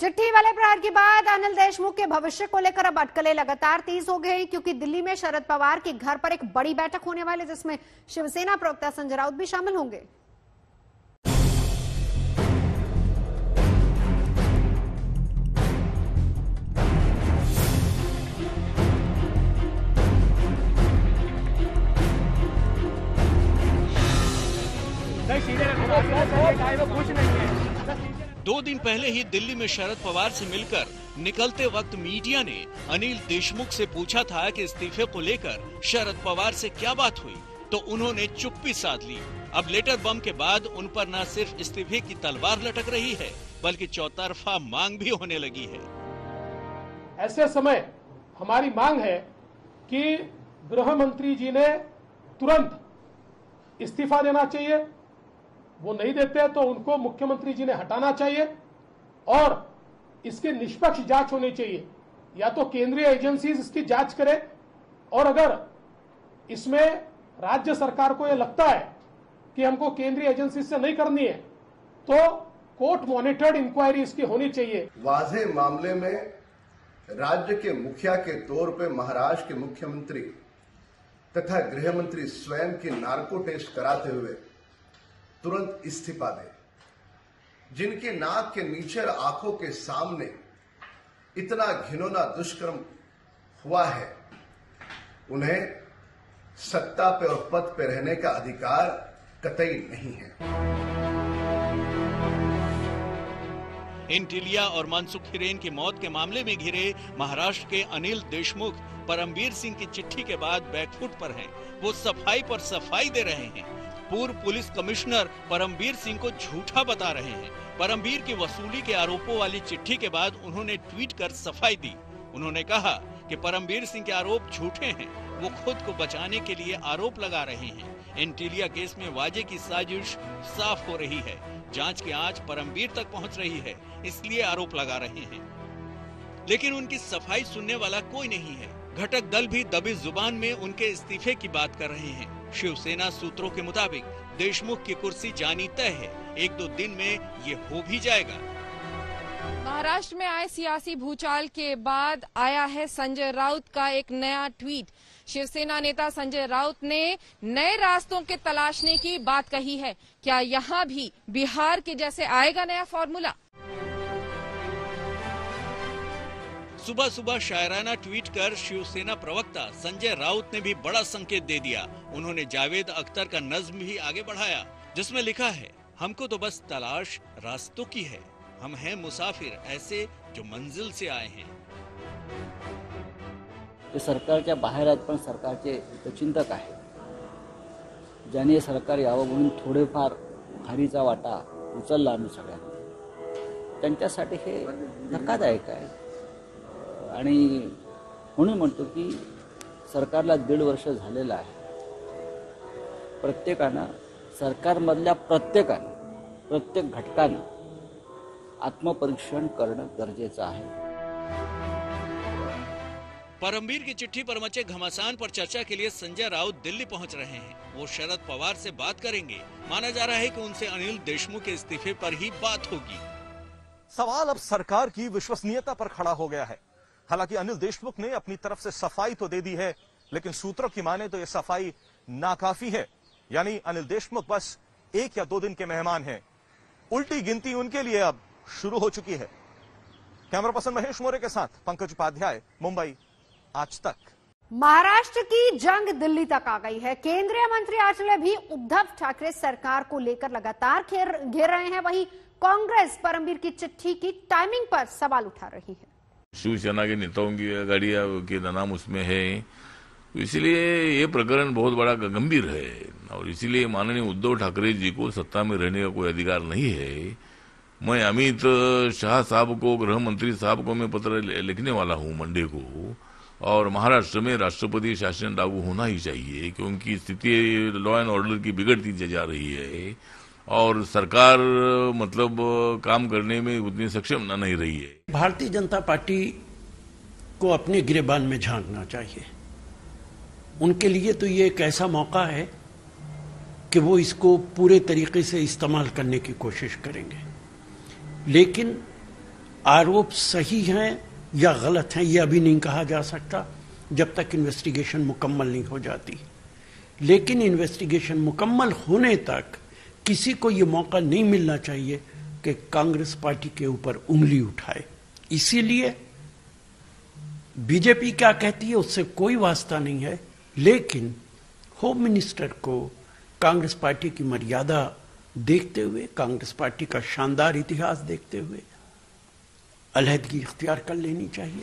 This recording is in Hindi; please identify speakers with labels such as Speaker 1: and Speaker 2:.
Speaker 1: चिट्ठी वाले प्रहार के बाद अनिल देशमुख के भविष्य को लेकर अब अटकलें लगातार तेज हो गई, क्योंकि दिल्ली में शरद पवार के घर पर एक बड़ी बैठक होने वाली, जिसमें शिवसेना प्रवक्ता संजय राउत भी शामिल होंगे।
Speaker 2: दो दिन पहले ही दिल्ली में शरद पवार से मिलकर निकलते वक्त मीडिया ने अनिल देशमुख से पूछा था कि इस्तीफे को लेकर शरद पवार से क्या बात हुई, तो उन्होंने चुप्पी साध ली। अब लेटर बम के बाद उन पर न सिर्फ इस्तीफे की तलवार लटक रही है, बल्कि चौतरफा मांग भी होने लगी है।
Speaker 3: ऐसे समय हमारी मांग है कि गृह मंत्री जी ने तुरंत इस्तीफा देना चाहिए। वो नहीं देते तो उनको मुख्यमंत्री जी ने हटाना चाहिए और इसकी निष्पक्ष जांच होनी चाहिए। या तो केंद्रीय एजेंसीज इसकी जांच करे, और अगर इसमें राज्य सरकार को यह लगता है कि हमको केंद्रीय एजेंसी से नहीं करनी है, तो कोर्ट मॉनिटर्ड इंक्वायरी इसकी होनी चाहिए।
Speaker 4: वाजे मामले में राज्य के मुखिया के तौर पर महाराष्ट्र के मुख्यमंत्री तथा गृह मंत्री स्वयं की नार्को टेस्ट कराते हुए तुरंत इस्तीफा दे। जिनके नाक के नीचे आंखों के सामने इतना घिनौना दुष्कर्म हुआ है, उन्हें सत्ता पे और पद पे रहने का अधिकार कतई नहीं है।
Speaker 2: इंटिलिया और मनसुख हिरेन की मौत के मामले में घिरे महाराष्ट्र के अनिल देशमुख परमबीर सिंह की चिट्ठी के बाद बैकफुट पर हैं। वो सफाई पर सफाई दे रहे हैं। पूर्व पुलिस कमिश्नर परमबीर सिंह को झूठा बता रहे हैं। परमबीर की वसूली के आरोपों वाली चिट्ठी के बाद उन्होंने ट्वीट कर सफाई दी। उन्होंने कहा कि परमबीर सिंह के आरोप झूठे हैं, वो खुद को बचाने के लिए आरोप लगा रहे हैं। इंटिलिया केस में वाजे की साजिश साफ हो रही है। जांच की आंच परमबीर तक पहुंच रही है, इसलिए आरोप लगा रहे हैं। लेकिन उनकी सफाई सुनने वाला कोई नहीं है। घटक दल भी दबी जुबान में उनके इस्तीफे की बात कर रहे हैं। शिवसेना सूत्रों के मुताबिक देशमुख की कुर्सी जानी तय है। 1-2 दिन में ये हो भी जाएगा।
Speaker 5: महाराष्ट्र में आए सियासी भूचाल के बाद आया है संजय राउत का एक नया ट्वीट। शिवसेना नेता संजय राउत ने नए रास्तों के तलाशने की बात कही है। क्या यहाँ भी बिहार के जैसे आएगा नया फॉर्मूला?
Speaker 2: सुबह सुबह शायराना ट्वीट कर शिवसेना प्रवक्ता संजय राउत ने भी बड़ा संकेत दे दिया। उन्होंने जावेद अख्तर का नज्म भी आगे बढ़ाया, जिसमें लिखा है, हमको तो बस तलाश रास्तों की है, हम हैं मुसाफिर ऐसे जो मंजिल से आए हैं।
Speaker 6: ते सरकारच्या बाहेर आहेत, पण सरकारचे हितचिंतक आहेत, ज्यांनी सरकार यावं म्हणून थोडेफार खारीचा वाटा उचलला आम्ही सगळ्यांनी, त्यांच्यासाठी हे धक्कादायक आहे। आणि म्हणून म्हणतो की सरकारला 1.5 वर्ष झालेलं आहे। प्रत्येकानं, सरकारमधल्या प्रत्येकानं, प्रत्येक घटकानं आत्मपरीक्षण करणं गरजेचं आहे।
Speaker 2: परमबीर की चिट्ठी पर मचे घमासान पर चर्चा के लिए संजय राउत दिल्ली पहुंच रहे हैं। वो शरद पवार से बात करेंगे। माना जा रहा है कि उनसे अनिल देशमुख के इस्तीफे पर ही बात होगी।
Speaker 7: सवाल अब सरकार की विश्वसनीयता पर खड़ा हो गया है। हालांकि अनिल देशमुख ने अपनी तरफ से सफाई तो दे दी है, लेकिन सूत्रों की माने तो यह सफाई नाकाफी है। यानी अनिल देशमुख बस 1 या 2 दिन के मेहमान हैं। उल्टी गिनती उनके लिए अब शुरू हो चुकी है। कैमरा पर्सन महेश मोरे के साथ पंकज उपाध्याय, मुंबई, आज तक।
Speaker 1: महाराष्ट्र की जंग दिल्ली तक आ गई है। केंद्रीय मंत्री आचले भी उद्धव ठाकरे सरकार को लेकर लगातार घेर रहे हैं। वहीं कांग्रेस परमबीर की चिट्ठी की टाइमिंग पर सवाल उठा रही है।
Speaker 8: शिवसेना के नेताओं की गाड़ियां के नाम उसमें है, इसलिए ये प्रकरण बहुत बड़ा गंभीर है और इसीलिए माननीय उद्धव ठाकरे जी को सत्ता में रहने का कोई अधिकार नहीं है। मैं अमित शाह साहब को, गृह मंत्री साहब को मैं पत्र लिखने वाला हूं मंडे को, और महाराष्ट्र में राष्ट्रपति शासन लागू होना ही चाहिए, क्योंकि स्थिति लॉ एंड ऑर्डर की बिगड़ती जा रही है और सरकार मतलब काम करने में उतनी सक्षम नहीं रही है।
Speaker 9: भारतीय जनता पार्टी को अपने गिरेबान में झांकना चाहिए। उनके लिए तो ये एक ऐसा मौका है कि वो इसको पूरे तरीके से इस्तेमाल करने की कोशिश करेंगे, लेकिन आरोप सही हैं या गलत हैं, यह अभी नहीं कहा जा सकता जब तक इन्वेस्टिगेशन मुकम्मल नहीं हो जाती। लेकिन इन्वेस्टिगेशन मुकम्मल होने तक किसी को यह मौका नहीं मिलना चाहिए कि कांग्रेस पार्टी के ऊपर उंगली उठाए। इसीलिए बीजेपी क्या कहती है उससे कोई वास्ता नहीं है, लेकिन होम मिनिस्टर को कांग्रेस पार्टी की मर्यादा देखते हुए, कांग्रेस पार्टी का शानदार इतिहास देखते हुए अलहदगी इख्तियार कर लेनी चाहिए।